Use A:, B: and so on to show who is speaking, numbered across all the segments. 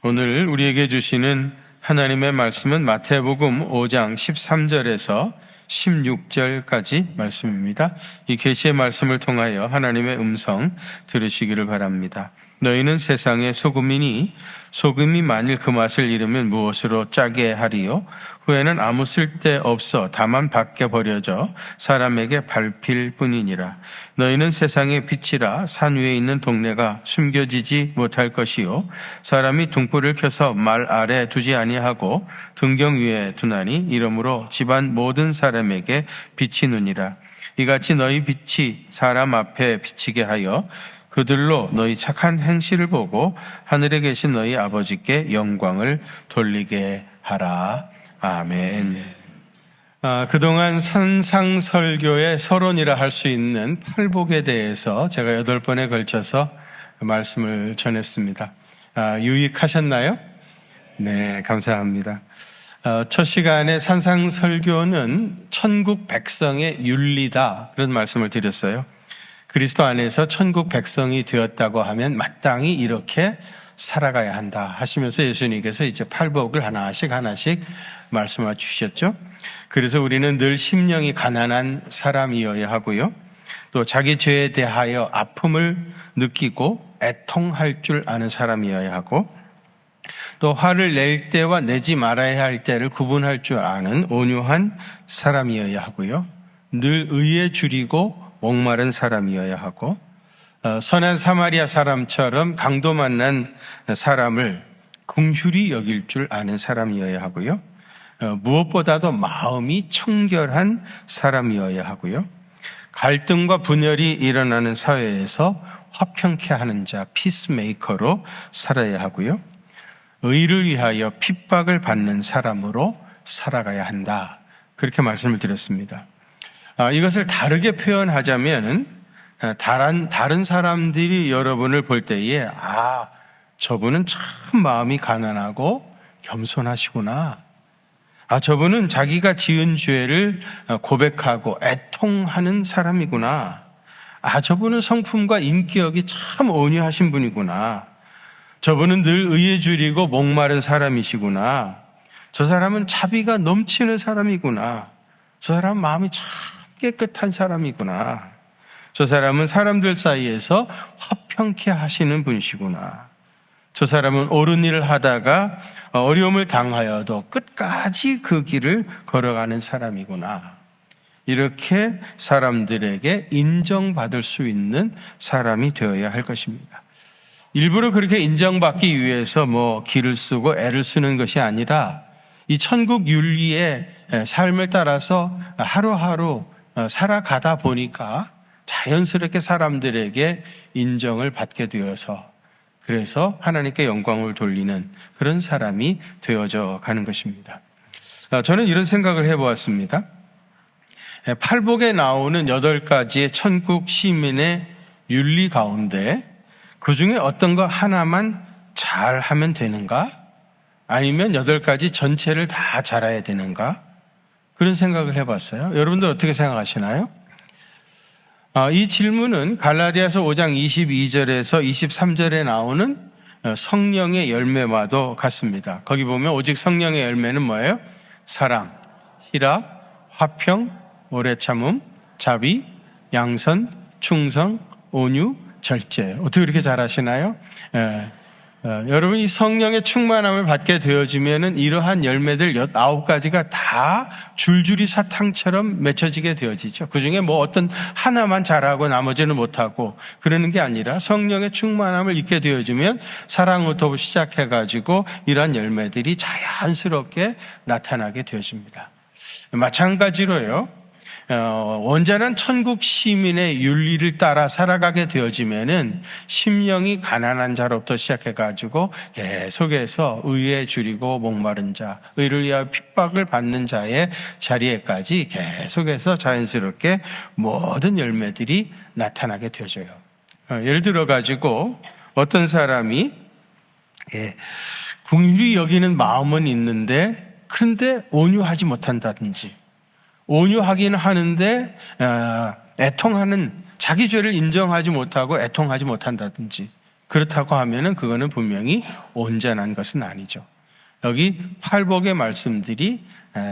A: 오늘 우리에게 주시는 하나님의 말씀은 마태복음 5장 13절에서 16절까지 말씀입니다. 이 계시의 말씀을 통하여 하나님의 음성 들으시기를 바랍니다. 너희는 세상의 소금이니 소금이 만일 그 맛을 잃으면 무엇으로 짜게 하리요? 후에는 아무 쓸데 없어 다만 밖에 버려져 사람에게 밟힐 뿐이니라. 너희는 세상의 빛이라 산 위에 있는 동네가 숨겨지지 못할 것이요 사람이 등불을 켜서 말 아래 두지 아니하고 등경 위에 두나니 이러므로 집안 모든 사람에게 비치느니라. 이같이 너희 빛이 사람 앞에 비치게 하여 그들로 너희 착한 행실을 보고 하늘에 계신 너희 아버지께 영광을 돌리게 하라. 아멘. 그동안 산상설교의 서론이라 할 수 있는 팔복에 대해서 제가 8번에 걸쳐서 말씀을 전했습니다. 유익하셨나요? 네, 감사합니다. 첫 시간에 산상설교는 천국 백성의 윤리다, 그런 말씀을 드렸어요. 그리스도 안에서 천국 백성이 되었다고 하면 마땅히 이렇게 살아가야 한다 하시면서 예수님께서 이제 팔복을 하나씩 말씀해 주셨죠. 그래서 우리는 늘 심령이 가난한 사람이어야 하고요. 또 자기 죄에 대하여 아픔을 느끼고 애통할 줄 아는 사람이어야 하고, 또 화를 낼 때와 내지 말아야 할 때를 구분할 줄 아는 온유한 사람이어야 하고요. 늘 의에 줄이고 목마른 사람이어야 하고, 선한 사마리아 사람처럼 강도 만난 사람을 긍휼히 여길 줄 아는 사람이어야 하고요. 무엇보다도 마음이 청결한 사람이어야 하고요. 갈등과 분열이 일어나는 사회에서 화평케 하는 자, 피스메이커로 살아야 하고요. 의를 위하여 핍박을 받는 사람으로 살아가야 한다, 그렇게 말씀을 드렸습니다. 이것을 다르게 표현하자면 다른 사람들이 여러분을 볼 때에 저분은 참 마음이 가난하고 겸손하시구나. 저분은 자기가 지은 죄를 고백하고 애통하는 사람이구나. 저분은 성품과 인격이 참 온유하신 분이구나. 저분은 늘 의에 줄이고 목마른 사람이시구나. 저 사람은 자비가 넘치는 사람이구나. 저 사람은 마음이 참 깨끗한 사람이구나. 저 사람은 사람들 사이에서 화평케 하시는 분이시구나. 저 사람은 옳은 일을 하다가 어려움을 당하여도 끝까지 그 길을 걸어가는 사람이구나. 이렇게 사람들에게 인정받을 수 있는 사람이 되어야 할 것입니다. 일부러 그렇게 인정받기 위해서 기를 쓰고 애를 쓰는 것이 아니라 이 천국 윤리의 삶을 따라서 하루하루 살아가다 보니까 자연스럽게 사람들에게 인정을 받게 되어서, 그래서 하나님께 영광을 돌리는 그런 사람이 되어져 가는 것입니다. 저는 이런 생각을 해보았습니다. 팔복에 나오는 8가지의 천국 시민의 윤리 가운데 그 중에 어떤 거 하나만 잘하면 되는가? 아니면 8가지 전체를 다 잘해야 되는가? 그런 생각을 해봤어요. 여러분들 어떻게 생각하시나요? 이 질문은 갈라디아서 5장 22절에서 23절에 나오는 성령의 열매와도 같습니다. 거기 보면 오직 성령의 열매는 뭐예요? 사랑, 희락, 화평, 오래 참음, 자비, 양선, 충성, 온유, 절제. 어떻게 그렇게 잘하시나요? 여러분, 이 성령의 충만함을 받게 되어지면은 이러한 열매들 9가지가 다 줄줄이 사탕처럼 맺혀지게 되어지죠. 그 중에 어떤 하나만 잘하고 나머지는 못하고 그러는 게 아니라 성령의 충만함을 잊게 되어지면 사랑부터 시작해가지고 이러한 열매들이 자연스럽게 나타나게 되어집니다. 마찬가지로요. 온전한 천국 시민의 윤리를 따라 살아가게 되어지면은 심령이 가난한 자로부터 시작해가지고 계속해서 의에 줄이고 목마른 자, 의를 위하여 핍박을 받는 자의 자리에까지 계속해서 자연스럽게 모든 열매들이 나타나게 되어져요. 예를 들어가지고 어떤 사람이 긍휼히 여기는 마음은 있는데 그런데 온유하지 못한다든지, 온유하기는 하는데 애통하는, 자기 죄를 인정하지 못하고 애통하지 못한다든지, 그렇다고 하면은 그거는 분명히 온전한 것은 아니죠. 여기 팔복의 말씀들이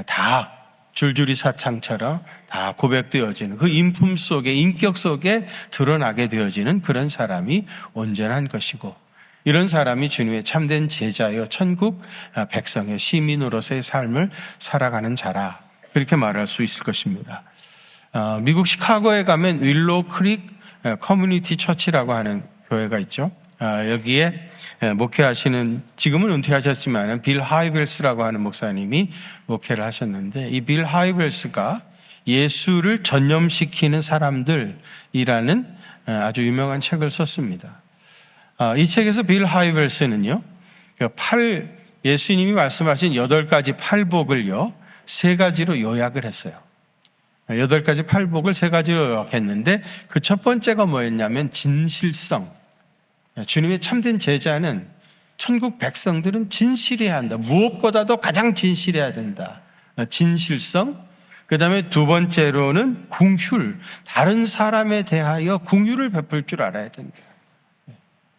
A: 다 줄줄이 사창처럼 다 고백되어지는 그 인품 속에, 인격 속에 드러나게 되어지는 그런 사람이 온전한 것이고, 이런 사람이 주님의 참된 제자여 천국 백성의 시민으로서의 삶을 살아가는 자라, 그렇게 말할 수 있을 것입니다. 미국 시카고에 가면 윌로우 크릭 커뮤니티 처치라고 하는 교회가 있죠. 여기에 목회하시는, 지금은 은퇴하셨지만 빌 하이벨스라고 하는 목사님이 목회를 하셨는데, 이 빌 하이벨스가 예수를 전념시키는 사람들이라는 아주 유명한 책을 썼습니다. 이 책에서 빌 하이벨스는요, 예수님이 말씀하신 8가지 팔복을요 3가지로 요약을 했어요. 8가지 팔복을 3가지로 요약했는데, 그 첫 번째가 뭐였냐면 진실성. 주님의 참된 제자는, 천국 백성들은 진실해야 한다. 무엇보다도 가장 진실해야 된다. 진실성. 그 다음에 두 번째로는 궁휼. 다른 사람에 대하여 궁휼을 베풀 줄 알아야 된다.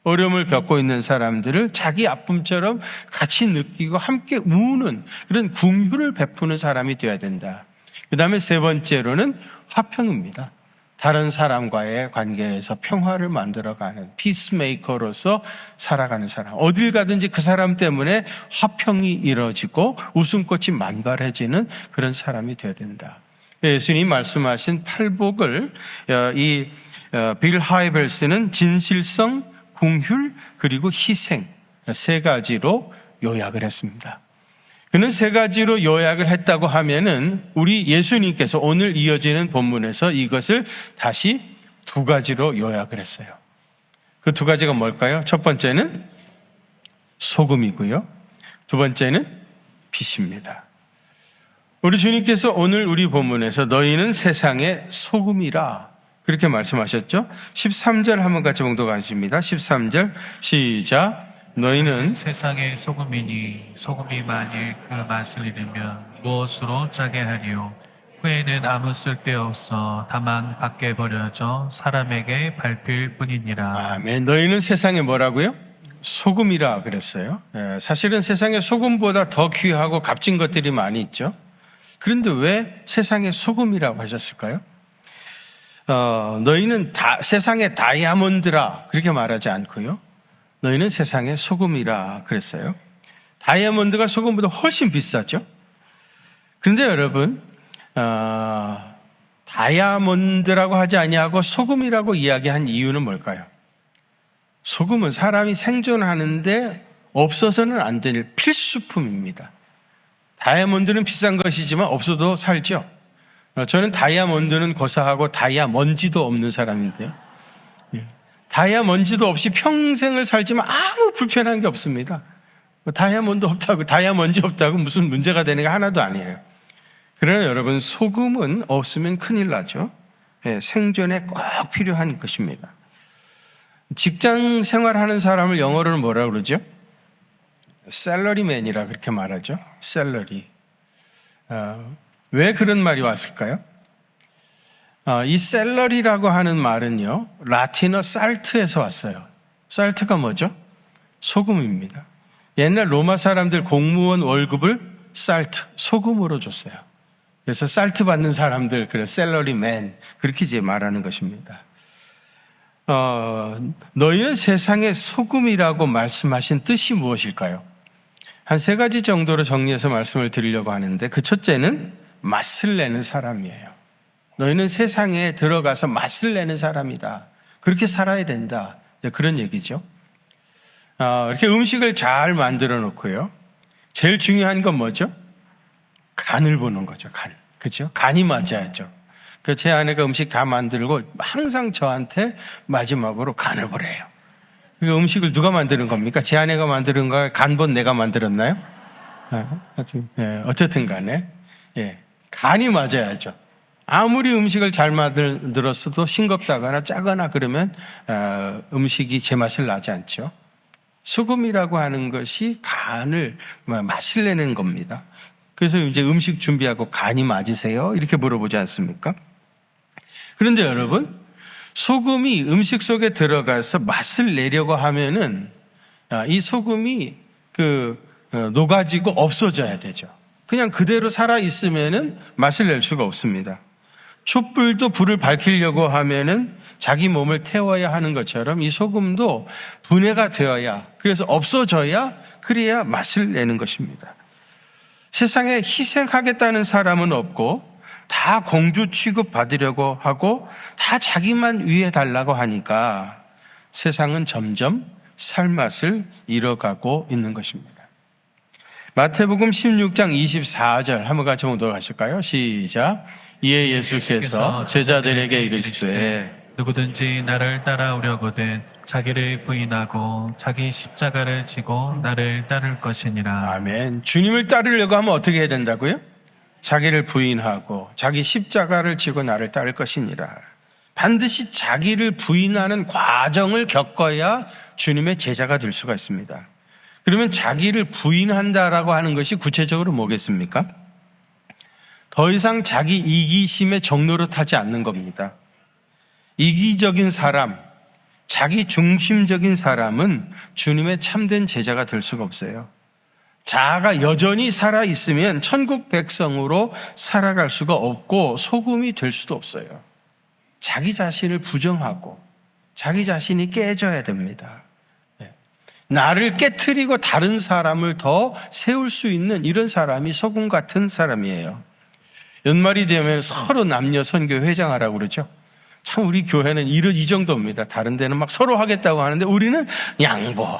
A: 어려움을 겪고 있는 사람들을 자기 아픔처럼 같이 느끼고 함께 우는 그런 궁휼을 베푸는 사람이 되어야 된다. 그 다음에 세 번째로는 화평입니다. 다른 사람과의 관계에서 평화를 만들어가는 피스메이커로서 살아가는 사람. 어딜 가든지 그 사람 때문에 화평이 이루어지고 웃음꽃이 만발해지는 그런 사람이 되어야 된다. 예수님 말씀하신 팔복을 빌 하이벨스는 진실성, 궁휼, 그리고 희생 3가지로 요약을 했습니다. 그는 3가지로 요약을 했다고 하면은 우리 예수님께서 오늘 이어지는 본문에서 이것을 다시 2가지로 요약을 했어요. 그 2가지가 뭘까요? 첫 번째는 소금이고요. 두 번째는 빛입니다. 우리 주님께서 오늘 우리 본문에서 너희는 세상의 소금이라 그렇게 말씀하셨죠? 13절 한번 같이 봉독하십니다. 13절 시작. 너희는
B: 세상의 소금이니 소금이 만일 그 맛을 잃으면 무엇으로 짜게 하리요? 후에는 아무 쓸데없어 다만 밖에 버려져 사람에게 밟힐 뿐이니라.
A: 아멘. 너희는 세상에 뭐라고요? 소금이라 그랬어요. 사실은 세상에 소금보다 더 귀하고 값진 것들이 많이 있죠. 그런데 왜 세상에 소금이라고 하셨을까요? 너희는 세상의 다이아몬드라 그렇게 말하지 않고요. 너희는 세상의 소금이라 그랬어요. 다이아몬드가 소금보다 훨씬 비싸죠. 그런데 여러분, 다이아몬드라고 하지 아니하고 소금이라고 이야기한 이유는 뭘까요? 소금은 사람이 생존하는데 없어서는 안 될 필수품입니다. 다이아몬드는 비싼 것이지만 없어도 살죠. 저는 다이아몬드는 고사하고 다이아먼지도 없는 사람인데요. 다이아먼지도 없이 평생을 살지만 아무 불편한 게 없습니다. 다이아먼지 없다고 무슨 문제가 되는 게 하나도 아니에요. 그러나 여러분, 소금은 없으면 큰일 나죠. 생존에 꼭 필요한 것입니다. 직장 생활하는 사람을 영어로는 뭐라고 그러죠? 샐러리맨이라 그렇게 말하죠. 샐러리. 왜 그런 말이 왔을까요? 이 샐러리라고 하는 말은요, 라틴어 살트에서 왔어요. 살트가 뭐죠? 소금입니다. 옛날 로마 사람들 공무원 월급을 살트, 소금으로 줬어요. 그래서 살트 받는 사람들, 그래서 샐러리맨, 그렇게 이제 말하는 것입니다. 너희는 세상의 소금이라고 말씀하신 뜻이 무엇일까요? 한 3가지 정도로 정리해서 말씀을 드리려고 하는데, 그 첫째는 맛을 내는 사람이에요. 너희는 세상에 들어가서 맛을 내는 사람이다. 그렇게 살아야 된다. 그런 얘기죠. 이렇게 음식을 잘 만들어 놓고요. 제일 중요한 건 뭐죠? 간을 보는 거죠. 간. 그렇죠? 간이 맞아야죠. 제 아내가 음식 다 만들고 항상 저한테 마지막으로 간을 보래요. 그 음식을 누가 만드는 겁니까? 제 아내가 만드는 거야? 간본 내가 만들었나요? 어쨌든 간에 간이 맞아야죠. 아무리 음식을 잘 만들었어도 싱겁다거나 짜거나 그러면 음식이 제맛을 나지 않죠. 소금이라고 하는 것이 간을, 맛을 내는 겁니다. 그래서 이제 음식 준비하고 간이 맞으세요? 이렇게 물어보지 않습니까? 그런데 여러분, 소금이 음식 속에 들어가서 맛을 내려고 하면은 이 소금이 녹아지고 없어져야 되죠. 그냥 그대로 살아 있으면은 맛을 낼 수가 없습니다. 촛불도 불을 밝히려고 하면은 자기 몸을 태워야 하는 것처럼 이 소금도 분해가 되어야, 그래서 없어져야, 그래야 맛을 내는 것입니다. 세상에 희생하겠다는 사람은 없고 다 공주 취급 받으려고 하고 다 자기만 위해 달라고 하니까 세상은 점점 살맛을 잃어가고 있는 것입니다. 마태복음 16장 24절 한번 같이 보도록 하실까요? 시작. 이에 예수께서 제자들에게 이르시되
B: 누구든지 나를 따라오려거든 자기를 부인하고 자기 십자가를 지고 나를 따를 것이니라.
A: 아멘. 주님을 따르려고 하면 어떻게 해야 된다고요? 자기를 부인하고 자기 십자가를 지고 나를 따를 것이니라. 반드시 자기를 부인하는 과정을 겪어야 주님의 제자가 될 수가 있습니다. 그러면 자기를 부인한다라고 하는 것이 구체적으로 뭐겠습니까? 더 이상 자기 이기심의 종로로 타지 않는 겁니다. 이기적인 사람, 자기 중심적인 사람은 주님의 참된 제자가 될 수가 없어요. 자아가 여전히 살아있으면 천국 백성으로 살아갈 수가 없고 소금이 될 수도 없어요. 자기 자신을 부정하고 자기 자신이 깨져야 됩니다. 나를 깨트리고 다른 사람을 더 세울 수 있는 이런 사람이 소금 같은 사람이에요. 연말이 되면 서로 남녀 선교 회장하라고 그러죠. 참 우리 교회는 이 정도입니다. 다른 데는 막 서로 하겠다고 하는데 우리는 양보.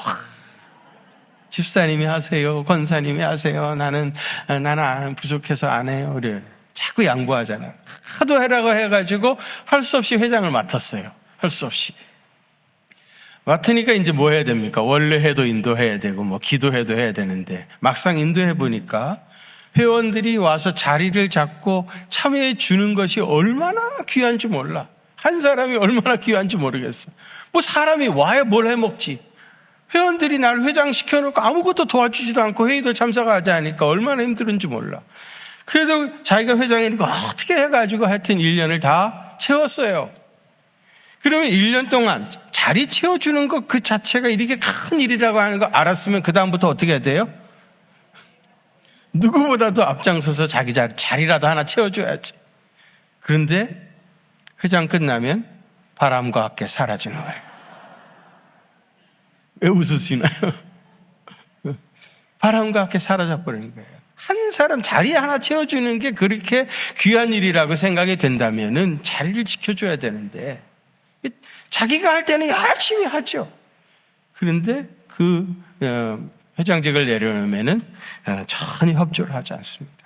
A: 집사님이 하세요. 권사님이 하세요. 나는 부족해서 안 해요. 그래. 자꾸 양보하잖아요. 하도 해라고 해가지고 할 수 없이 회장을 맡았어요. 할 수 없이. 맡으니까 이제 뭐 해야 됩니까? 원래 해도 인도해야 되고 뭐 기도해도 해야 되는데 막상 인도해 보니까 회원들이 와서 자리를 잡고 참여해 주는 것이 얼마나 귀한지 몰라. 한 사람이 얼마나 귀한지 모르겠어. 뭐 사람이 와야 뭘 해먹지. 회원들이 날 회장 시켜놓고 아무것도 도와주지도 않고 회의도 참석하지 않으니까 얼마나 힘들은지 몰라. 그래도 자기가 회장이니까 어떻게 해가지고 하여튼 1년을 다 채웠어요. 그러면 1년 동안 자리 채워주는 것 그 자체가 이렇게 큰 일이라고 하는 거 알았으면 그 다음부터 어떻게 해야 돼요? 누구보다도 앞장서서 자기 자리라도 하나 채워줘야지. 그런데 회장 끝나면 바람과 함께 사라지는 거예요. 왜 웃으시나요? 바람과 함께 사라져버리는 거예요. 한 사람 자리 하나 채워주는 게 그렇게 귀한 일이라고 생각이 된다면은 자리를 지켜줘야 되는데 자기가 할 때는 열심히 하죠. 그런데 그 회장직을 내려놓으면은 전혀 협조를 하지 않습니다.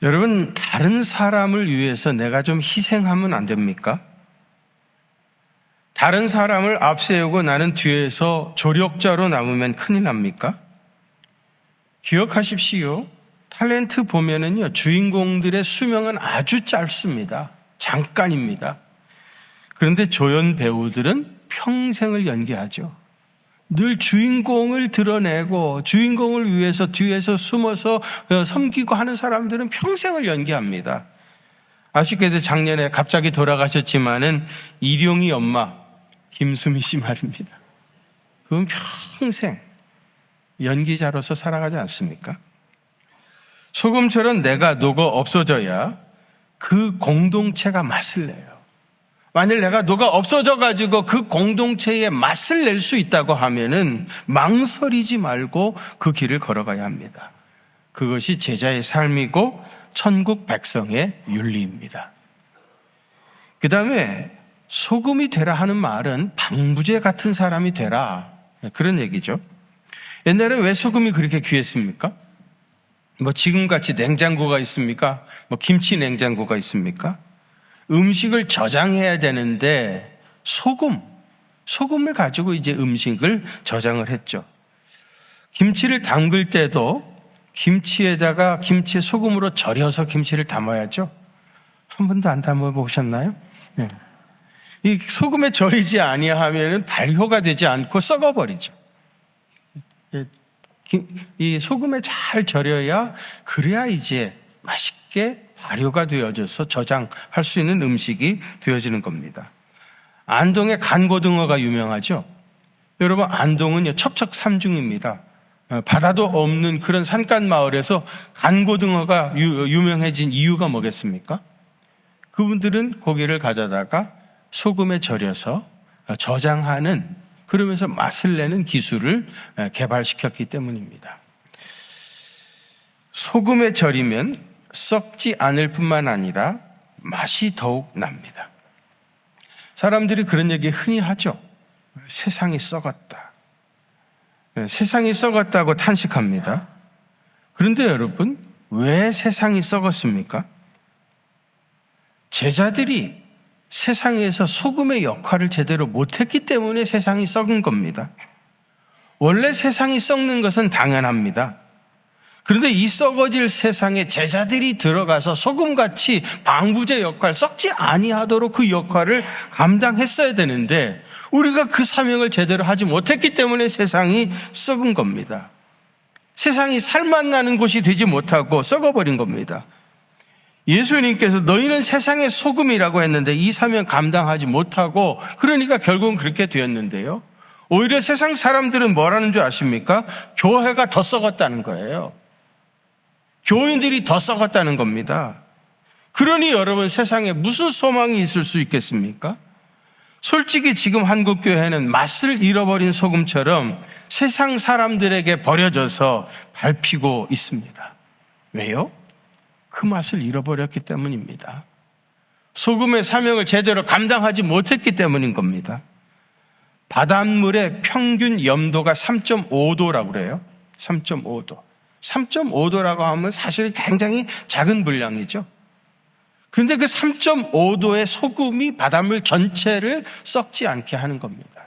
A: 여러분, 다른 사람을 위해서 내가 좀 희생하면 안 됩니까? 다른 사람을 앞세우고 나는 뒤에서 조력자로 남으면 큰일 납니까? 기억하십시오. 탤런트 보면은요, 주인공들의 수명은 아주 짧습니다. 잠깐입니다. 그런데 조연 배우들은 평생을 연기하죠. 늘 주인공을 드러내고 주인공을 위해서 뒤에서 숨어서 섬기고 하는 사람들은 평생을 연기합니다. 아쉽게도 작년에 갑자기 돌아가셨지만은 일용이 엄마 김수미 씨 말입니다. 그건 평생 연기자로서 살아가지 않습니까? 소금처럼 내가 녹아 없어져야 그 공동체가 맛을 내요. 만일 내가 녹아 없어져가지고 그 공동체의 맛을 낼 수 있다고 하면은 망설이지 말고 그 길을 걸어가야 합니다. 그것이 제자의 삶이고 천국 백성의 윤리입니다. 그 다음에 소금이 되라 하는 말은 방부제 같은 사람이 되라, 그런 얘기죠. 옛날에 왜 소금이 그렇게 귀했습니까? 뭐 지금같이 냉장고가 있습니까? 뭐 김치 냉장고가 있습니까? 음식을 저장해야 되는데 소금을 가지고 이제 음식을 저장을 했죠. 김치를 담글 때도 김치에다가 김치에 소금으로 절여서 김치를 담아야죠. 한 번도 안 담아 보셨나요? 네. 이 소금에 절이지 아니하면은 발효가 되지 않고 썩어버리죠. 이 소금에 잘 절여야 그래야 이제 맛있게 발효가 되어져서 저장할 수 있는 음식이 되어지는 겁니다. 안동의 간고등어가 유명하죠. 여러분, 안동은 첩첩산중입니다. 바다도 없는 그런 산간 마을에서 간고등어가 유명해진 이유가 뭐겠습니까? 그분들은 고기를 가져다가 소금에 절여서 저장하는, 그러면서 맛을 내는 기술을 개발시켰기 때문입니다. 소금에 절이면 썩지 않을 뿐만 아니라 맛이 더욱 납니다. 사람들이 그런 얘기 흔히 하죠. 세상이 썩었다. 세상이 썩었다고 탄식합니다. 그런데 여러분, 왜 세상이 썩었습니까? 제자들이 세상에서 소금의 역할을 제대로 못했기 때문에 세상이 썩은 겁니다. 원래 세상이 썩는 것은 당연합니다. 그런데 이 썩어질 세상에 제자들이 들어가서 소금같이 방부제 역할, 썩지 아니하도록 그 역할을 감당했어야 되는데 우리가 그 사명을 제대로 하지 못했기 때문에 세상이 썩은 겁니다. 세상이 살맛나는 곳이 되지 못하고 썩어버린 겁니다. 예수님께서 너희는 세상의 소금이라고 했는데 이 사명 감당하지 못하고, 그러니까 결국은 그렇게 되었는데요. 오히려 세상 사람들은 뭐라는 줄 아십니까? 교회가 더 썩었다는 거예요. 교인들이 더 썩었다는 겁니다. 그러니 여러분, 세상에 무슨 소망이 있을 수 있겠습니까? 솔직히 지금 한국교회는 맛을 잃어버린 소금처럼 세상 사람들에게 버려져서 밟히고 있습니다. 왜요? 그 맛을 잃어버렸기 때문입니다. 소금의 사명을 제대로 감당하지 못했기 때문인 겁니다. 바닷물의 평균 염도가 3.5도라고 그래요. 3.5도. 3.5도라고 하면 사실 굉장히 작은 분량이죠. 그런데 그 3.5도의 소금이 바닷물 전체를 썩지 않게 하는 겁니다.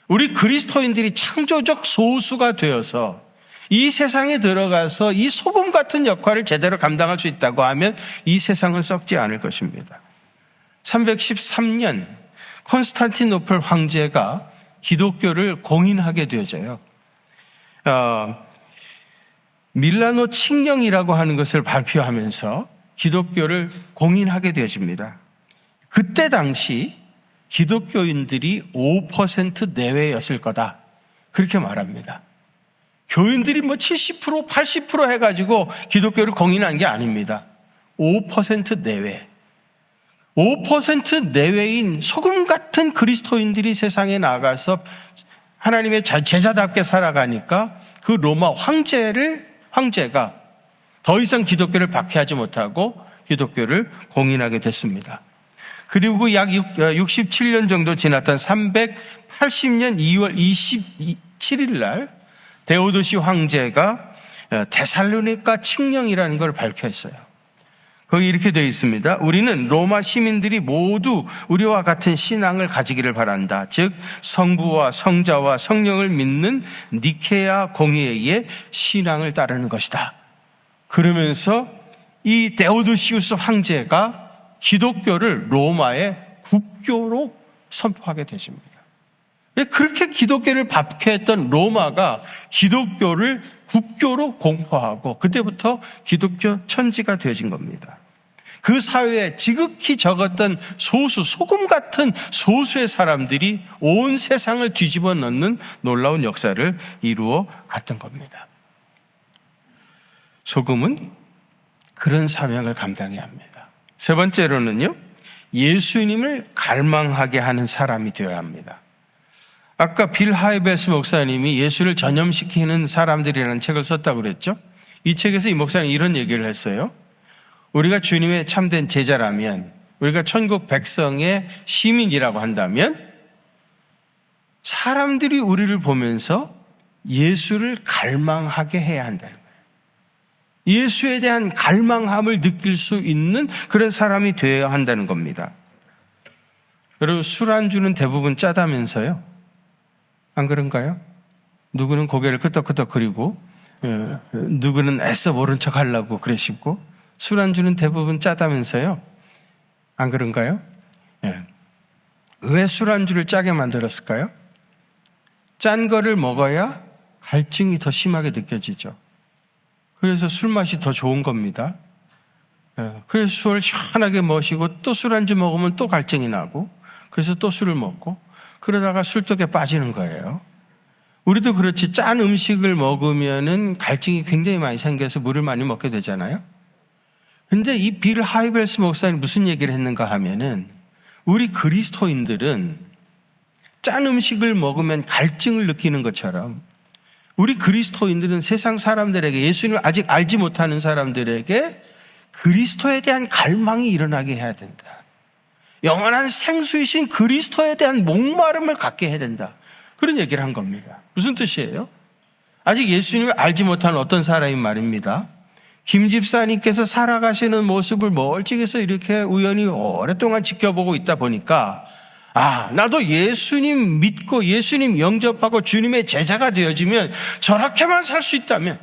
A: 우리 그리스도인들이 창조적 소수가 되어서 이 세상에 들어가서 이 소금 같은 역할을 제대로 감당할 수 있다고 하면 이 세상은 썩지 않을 것입니다. 313년 콘스탄티노플 황제가 기독교를 공인하게 되어져요. 밀라노 칙령이라고 하는 것을 발표하면서 기독교를 공인하게 되어집니다. 그때 당시 기독교인들이 5% 내외였을 거다, 그렇게 말합니다. 교인들이 70%, 80% 해가지고 기독교를 공인한 게 아닙니다. 5% 내외. 5% 내외인 소금 같은 그리스도인들이 세상에 나가서 하나님의 제자답게 살아가니까 그 로마 황제가 더 이상 기독교를 박해하지 못하고 기독교를 공인하게 됐습니다. 그리고 약 67년 정도 지났던 380년 2월 27일 날 데오도시 황제가 데살로니가 칙령이라는 걸 발표했어요. 거기 이렇게 되어 있습니다. 우리는 로마 시민들이 모두 우리와 같은 신앙을 가지기를 바란다. 즉 성부와 성자와 성령을 믿는 니케아 공의회의 신앙을 따르는 것이다. 그러면서 이 데오도시우스 황제가 기독교를 로마의 국교로 선포하게 되십니다. 그렇게 기독교를 박해했던 로마가 기독교를 국교로 공포하고 그때부터 기독교 천지가 되어진 겁니다. 그 사회에 지극히 적었던 소수, 소금 같은 소수의 사람들이 온 세상을 뒤집어 놓는 놀라운 역사를 이루어 갔던 겁니다. 소금은 그런 사명을 감당해야 합니다. 세 번째로는요, 예수님을 갈망하게 하는 사람이 되어야 합니다. 아까 빌 하이베스 목사님이 예수를 전염시키는 사람들이라는 책을 썼다고 그랬죠. 이 책에서 이 목사님이 이런 얘기를 했어요. 우리가 주님의 참된 제자라면, 우리가 천국 백성의 시민이라고 한다면 사람들이 우리를 보면서 예수를 갈망하게 해야 한다는 거예요. 예수에 대한 갈망함을 느낄 수 있는 그런 사람이 되어야 한다는 겁니다. 여러분, 술안주는 대부분 짜다면서요? 안 그런가요? 누구는 고개를 끄덕끄덕거리고 누구는 애써 모른 척 하려고 그러시고, 술안주는 대부분 짜다면서요? 안 그런가요? 왜 술안주를 짜게 만들었을까요? 짠 거를 먹어야 갈증이 더 심하게 느껴지죠. 그래서 술맛이 더 좋은 겁니다. 그래서 술을 시원하게 마시고 또 술 안주 먹으면 또 갈증이 나고 그래서 또 술을 먹고 그러다가 술독에 빠지는 거예요. 우리도 그렇지 짠 음식을 먹으면은 갈증이 굉장히 많이 생겨서 물을 많이 먹게 되잖아요. 근데 이 빌 하이벨스 목사님 무슨 얘기를 했는가 하면은 우리 그리스도인들은 짠 음식을 먹으면 갈증을 느끼는 것처럼 우리 그리스도인들은 세상 사람들에게 예수님을 아직 알지 못하는 사람들에게 그리스도에 대한 갈망이 일어나게 해야 된다. 영원한 생수이신 그리스도에 대한 목마름을 갖게 해야 된다. 그런 얘기를 한 겁니다. 무슨 뜻이에요? 아직 예수님을 알지 못하는 어떤 사람이 말입니다. 김 집사님께서 살아가시는 모습을 멀찍이서 이렇게 우연히 오랫동안 지켜보고 있다 보니까 나도 예수님 믿고 예수님 영접하고 주님의 제자가 되어지면 저렇게만 살 수 있다면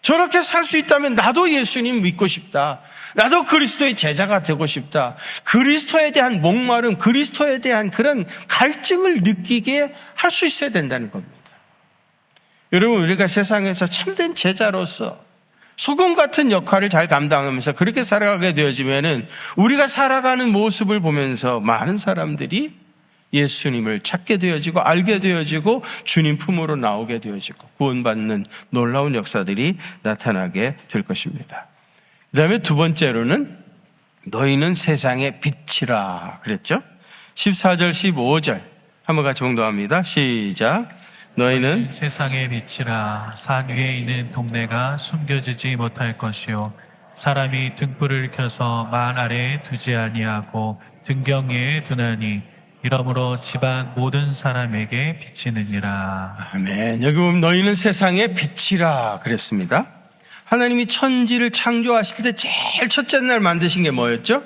A: 저렇게 살 수 있다면 나도 예수님 믿고 싶다. 나도 그리스도의 제자가 되고 싶다. 그리스도에 대한 목마름, 그리스도에 대한 그런 갈증을 느끼게 할 수 있어야 된다는 겁니다. 여러분, 우리가 세상에서 참된 제자로서 소금 같은 역할을 잘 감당하면서 그렇게 살아가게 되어지면은 우리가 살아가는 모습을 보면서 많은 사람들이 예수님을 찾게 되어지고 알게 되어지고 주님 품으로 나오게 되어지고 구원받는 놀라운 역사들이 나타나게 될 것입니다. 그 다음에 두 번째로는 너희는 세상의 빛이라 그랬죠. 14절 15절 한번 같이 봉독합니다. 시작. 너희는
B: 세상의 빛이라. 산 위에 있는 동네가 숨겨지지 못할 것이요 사람이 등불을 켜서 만 아래에 두지 아니하고 등경 위에 두나니 이러므로 집안 모든 사람에게 비치느니라.
A: 아멘. 여기 보면 너희는 세상의 빛이라 그랬습니다. 하나님이 천지를 창조하실 때 제일 첫째 날 만드신 게 뭐였죠?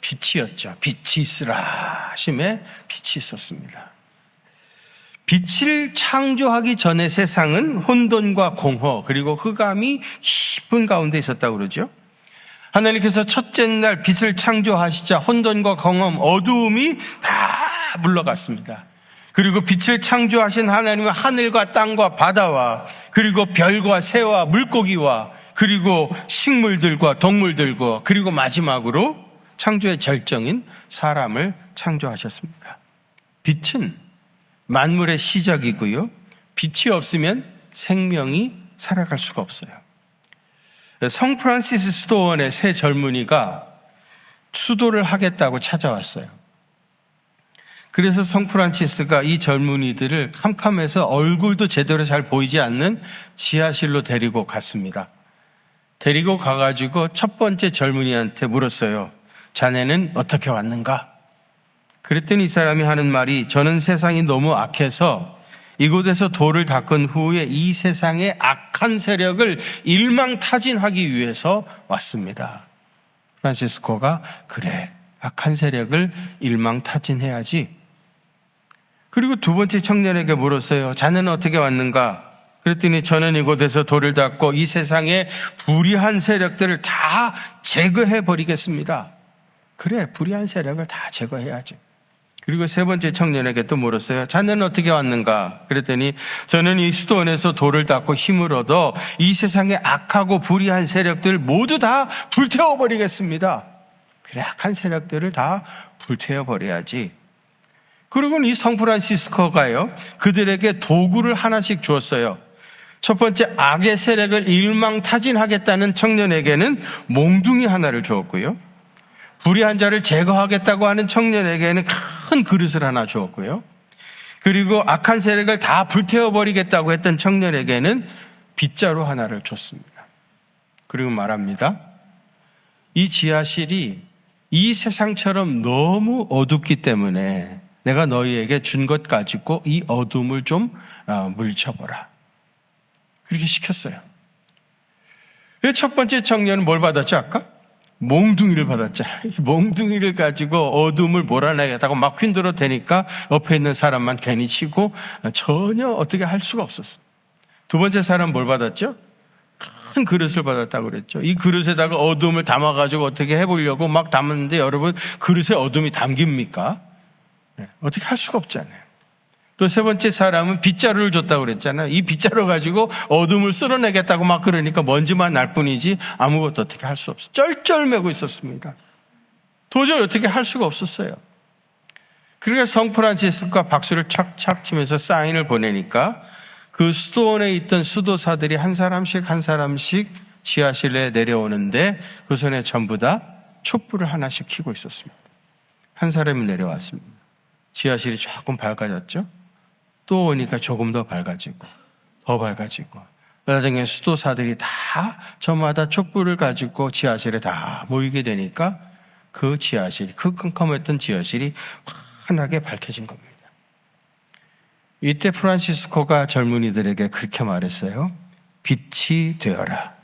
A: 빛이었죠. 빛이 있으라 하심에 빛이 있었습니다. 빛을 창조하기 전에 세상은 혼돈과 공허 그리고 흑암이 깊은 가운데 있었다고 그러죠. 하나님께서 첫째 날 빛을 창조하시자 혼돈과 공허, 어두움이 다 물러갔습니다. 그리고 빛을 창조하신 하나님은 하늘과 땅과 바다와 그리고 별과 새와 물고기와 그리고 식물들과 동물들과 그리고 마지막으로 창조의 절정인 사람을 창조하셨습니다. 빛은 만물의 시작이고요. 빛이 없으면 생명이 살아갈 수가 없어요. 성 프란시스 수도원의 새 젊은이가 수도를 하겠다고 찾아왔어요. 그래서 성 프란시스가 이 젊은이들을 캄캄해서 얼굴도 제대로 잘 보이지 않는 지하실로 데리고 갔습니다. 데리고 가가지고 첫 번째 젊은이한테 물었어요. 자네는 어떻게 왔는가? 그랬더니 이 사람이 하는 말이 저는 세상이 너무 악해서 이곳에서 돌을 닦은 후에 이 세상의 악한 세력을 일망타진하기 위해서 왔습니다. 프란시스코가 그래, 악한 세력을 일망타진해야지. 그리고 두 번째 청년에게 물었어요. 자네는 어떻게 왔는가? 그랬더니 저는 이곳에서 돌을 닦고 이 세상의 불의한 세력들을 다 제거해 버리겠습니다. 그래, 불의한 세력을 다 제거해야지. 그리고 세 번째 청년에게 또 물었어요. 자네는 어떻게 왔는가? 그랬더니 저는 이 수도원에서 돌을 닦고 힘을 얻어 이 세상의 악하고 불의한 세력들 모두 다 불태워버리겠습니다. 그래, 악한 세력들을 다 불태워버려야지. 그리고는 이 성프란시스코가요, 그들에게 도구를 하나씩 주었어요. 첫 번째, 악의 세력을 일망타진하겠다는 청년에게는 몽둥이 하나를 주었고요. 불의한 자를 제거하겠다고 하는 청년에게는 큰 그릇을 하나 주었고요. 그리고 악한 세력을 다 불태워버리겠다고 했던 청년에게는 빗자루 하나를 줬습니다. 그리고 말합니다. 이 지하실이 이 세상처럼 너무 어둡기 때문에 내가 너희에게 준 것 가지고 이 어둠을 좀 물리쳐보라. 그렇게 시켰어요. 첫 번째 청년은 뭘 받았죠, 아까? 몽둥이를 받았잖아요. 몽둥이를 가지고 어둠을 몰아내겠다고 막 휜들어 대니까 옆에 있는 사람만 괜히 치고 전혀 어떻게 할 수가 없었어요. 두 번째 사람 뭘 받았죠? 큰 그릇을 받았다고 그랬죠. 이 그릇에다가 어둠을 담아가지고 어떻게 해보려고 막 담았는데 여러분, 그릇에 어둠이 담깁니까? 어떻게 할 수가 없잖아요. 또 세 번째 사람은 빗자루를 줬다고 그랬잖아요. 이 빗자루 가지고 어둠을 쓸어내겠다고 막 그러니까 먼지만 날 뿐이지 아무것도 어떻게 할 수 없어요. 쩔쩔매고 있었습니다. 도저히 어떻게 할 수가 없었어요. 그러니까 성 프란치스코가 박수를 착착 치면서 사인을 보내니까 그 수도원에 있던 수도사들이 한 사람씩 지하실에 내려오는데 그 손에 전부 다 촛불을 하나씩 켜고 있었습니다. 한 사람이 내려왔습니다. 지하실이 조금 밝아졌죠. 또 오니까 조금 더 밝아지고 더 밝아지고 나중에 수도사들이 다 저마다 촛불을 가지고 지하실에 다 모이게 되니까 그 지하실이, 그 컴컴했던 지하실이 환하게 밝혀진 겁니다. 이때 프란치스코가 젊은이들에게 그렇게 말했어요. 빛이 되어라.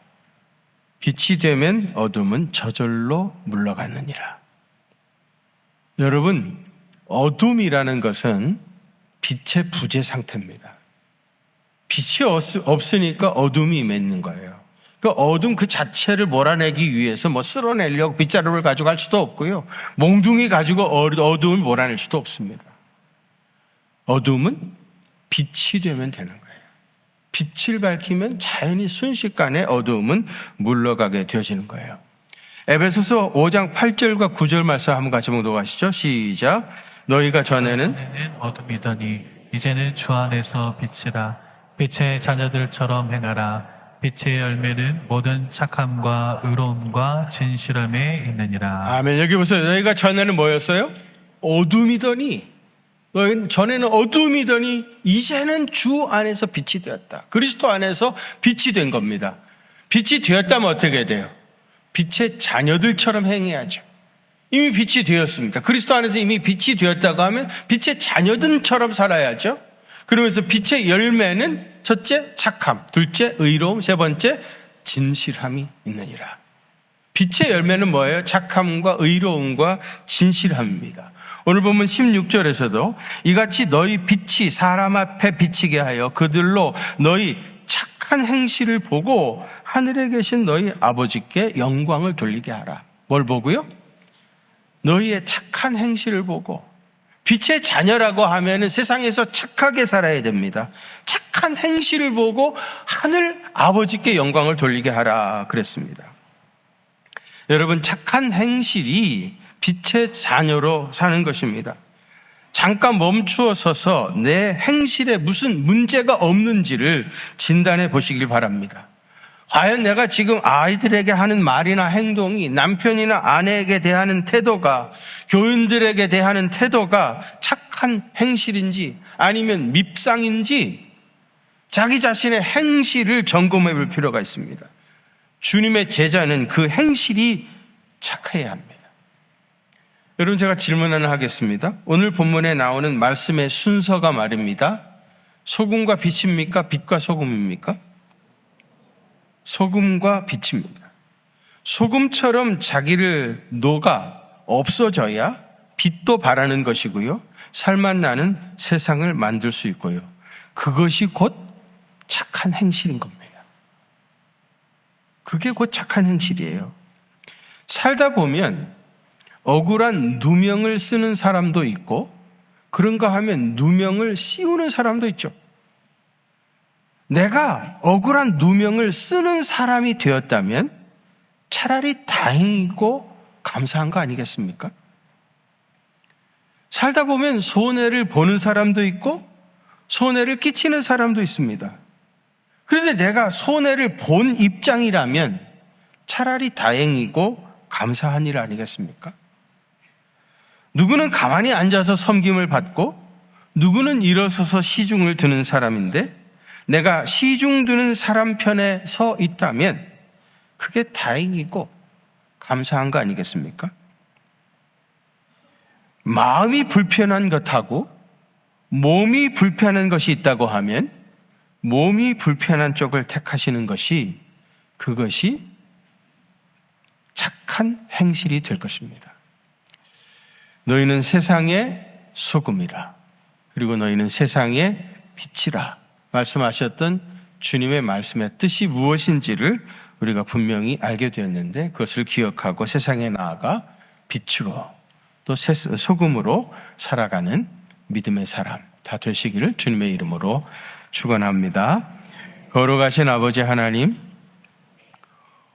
A: 빛이 되면 어둠은 저절로 물러가느니라. 여러분, 어둠이라는 것은 빛의 부재 상태입니다. 빛이 없으니까 어둠이 맺는 거예요. 그 어둠 그 자체를 몰아내기 위해서 뭐 쓸어내려고 빗자루를 가져갈 수도 없고요. 몽둥이 가지고 어둠을 몰아낼 수도 없습니다. 어둠은 빛이 되면 되는 거예요. 빛을 밝히면 자연히 순식간에 어두움은 물러가게 되어지는 거예요. 에베소서 5장 8절과 9절 말씀 한번 같이 봉독하시죠. 시작. 너희가 전에는
B: 어둠이더니 이제는 주 안에서 빛이라. 빛의 자녀들처럼 행하라. 빛의 열매는 모든 착함과 의로움과 진실함에 있느니라.
A: 아멘. 여기 보세요. 너희가 전에는 뭐였어요? 어둠이더니, 너희는 전에는 어둠이더니 이제는 주 안에서 빛이 되었다. 그리스도 안에서 빛이 된 겁니다. 빛이 되었다면 어떻게 돼요? 빛의 자녀들처럼 행해야죠. 이미 빛이 되었습니다. 그리스도 안에서 이미 빛이 되었다고 하면 빛의 자녀들처럼 살아야죠. 그러면서 빛의 열매는 첫째 착함, 둘째 의로움, 세 번째 진실함이 있느니라. 빛의 열매는 뭐예요? 착함과 의로움과 진실함입니다. 오늘 보면 16절에서도 이같이 너희 빛이 사람 앞에 비치게 하여 그들로 너희 착한 행실을 보고 하늘에 계신 너희 아버지께 영광을 돌리게 하라. 뭘 보고요? 너희의 착한 행실을 보고. 빛의 자녀라고 하면 세상에서 착하게 살아야 됩니다. 착한 행실을 보고 하늘 아버지께 영광을 돌리게 하라 그랬습니다. 여러분, 착한 행실이 빛의 자녀로 사는 것입니다. 잠깐 멈추어 서서 내 행실에 무슨 문제가 없는지를 진단해 보시길 바랍니다. 과연 내가 지금 아이들에게 하는 말이나 행동이, 남편이나 아내에게 대하는 태도가, 교인들에게 대하는 태도가 착한 행실인지 아니면 밉상인지 자기 자신의 행실을 점검해 볼 필요가 있습니다. 주님의 제자는 그 행실이 착해야 합니다. 여러분, 제가 질문 하나 하겠습니다. 오늘 본문에 나오는 말씀의 순서가 말입니다. 소금과 빛입니까? 빛과 소금입니까? 소금과 빛입니다. 소금처럼 자기를 녹아 없어져야 빛도 바라는 것이고요. 살맛 나는 세상을 만들 수 있고요. 그것이 곧 착한 행실인 겁니다. 그게 곧 착한 행실이에요. 살다 보면 억울한 누명을 쓰는 사람도 있고 그런가 하면 누명을 씌우는 사람도 있죠. 내가 억울한 누명을 쓰는 사람이 되었다면 차라리 다행이고 감사한 거 아니겠습니까? 살다 보면 손해를 보는 사람도 있고 손해를 끼치는 사람도 있습니다. 그런데 내가 손해를 본 입장이라면 차라리 다행이고 감사한 일 아니겠습니까? 누구는 가만히 앉아서 섬김을 받고 누구는 일어서서 시중을 드는 사람인데 내가 시중 드는 사람 편에 서 있다면 그게 다행이고 감사한 거 아니겠습니까? 마음이 불편한 것하고 몸이 불편한 것이 있다고 하면 몸이 불편한 쪽을 택하시는 것이 그것이 착한 행실이 될 것입니다. 너희는 세상의 소금이라 그리고 너희는 세상의 빛이라 말씀하셨던 주님의 말씀의 뜻이 무엇인지를 우리가 분명히 알게 되었는데 그것을 기억하고 세상에 나아가 빛으로 또 소금으로 살아가는 믿음의 사람 다 되시기를 주님의 이름으로 축원합니다. 걸어가신 아버지 하나님,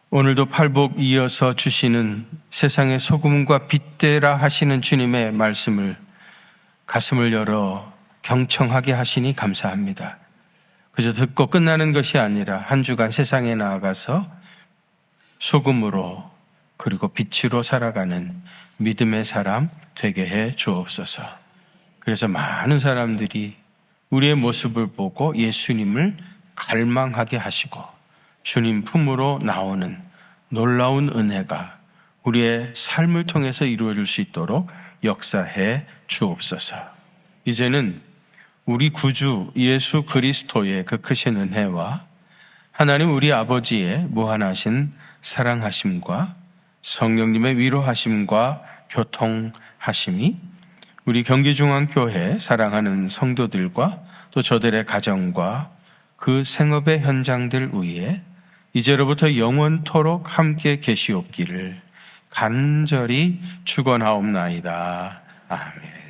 A: 오늘도 팔복 이어서 주시는 세상의 소금과 빛되라 하시는 주님의 말씀을 가슴을 열어 경청하게 하시니 감사합니다. 그저 듣고 끝나는 것이 아니라 한 주간 세상에 나아가서 소금으로 그리고 빛으로 살아가는 믿음의 사람 되게 해 주옵소서. 그래서 많은 사람들이 우리의 모습을 보고 예수님을 갈망하게 하시고 주님 품으로 나오는 놀라운 은혜가 우리의 삶을 통해서 이루어질 수 있도록 역사해 주옵소서. 이제는 우리 구주 예수 그리스도의 그 크신 은혜와 하나님 우리 아버지의 무한하신 사랑하심과 성령님의 위로하심과 교통하심이 우리 경기중앙교회 사랑하는 성도들과 또 저들의 가정과 그 생업의 현장들 위에 이제로부터 영원토록 함께 계시옵기를 간절히 축원하옵나이다. 아멘.